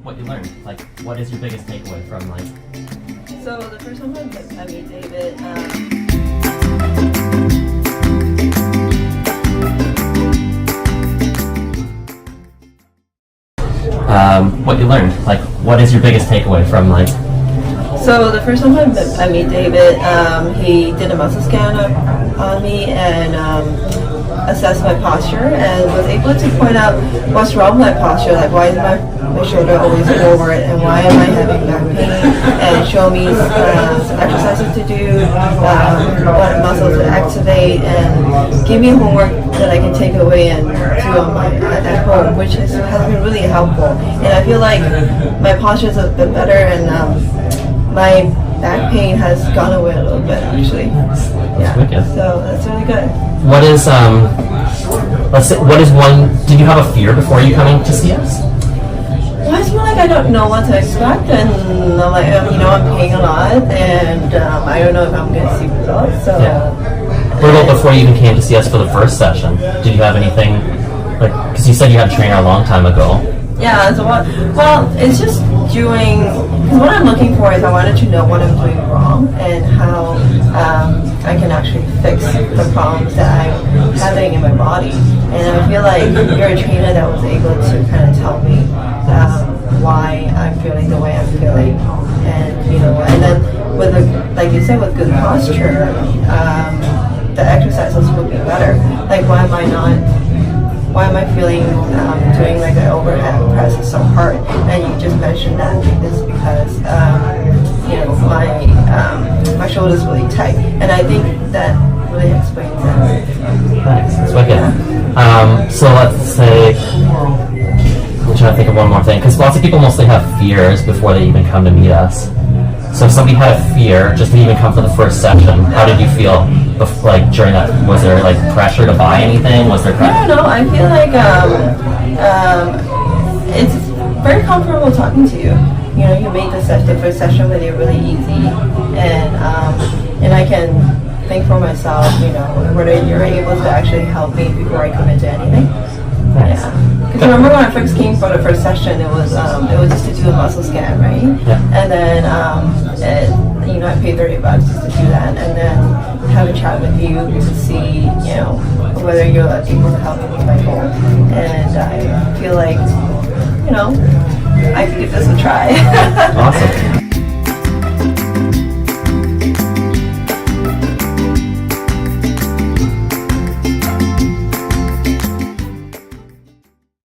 what you learned. Like, what is your biggest takeaway from like? So the first time I meet David, what you learned. Like, what is your biggest takeaway from like? so the first time I meet David, he did a muscle scan on me and assessed my posture and was able to point out what's wrong with my posture, like why is my shoulder always forward and why am I having back pain, and show me some exercises to do, what muscles to activate, and give me homework that I can take away and do at home, which has been really helpful. And I feel like my posture is a bit better, and my back pain has gone away a little bit actually. Wicked. So that's really good. What is let's say, what is one? Did you have a fear before you coming to see us? Well, I just feel like I don't know what to expect, and I'm like, I'm paying a lot, and I don't know if I'm going to see results. So. Yeah. What about before you even came to see us for the first session? Did you have anything like? Because you said you had a trainer a long time ago. Yeah. So well, it's just doing. Because what I'm looking for is I wanted to know what I'm doing wrong and how I can actually fix the problems that I'm having in my body. And I feel like you're a trainer that was able to kind of tell me why I'm feeling the way I'm feeling, and then with like you said, with good posture, the exercises will be better. Like why am I feeling doing like an overhead press is so hard? And you just mentioned that it's because my shoulder's really tight, and I think that really explains it. Nice, that's wicked. So let's say, I'm trying to think of one more thing, because lots of people mostly have fears before they even come to meet us. So if somebody had a fear just to even come for the first session, how did you feel like during that? Was there like pressure to buy anything? Was there pressure? No, I feel like it's very comfortable talking to you. You made the first session with you really easy, and I can think for myself, whether you're able to actually help me before I commit to anything. Nice. Yeah. Because I remember when I first came for the first session, it was just to do a muscle scan, right? Yeah. And then I paid $30 just to do that, and then have a chat with you to see whether you're able to help me with my goal. And I feel like I could give this a try. Awesome.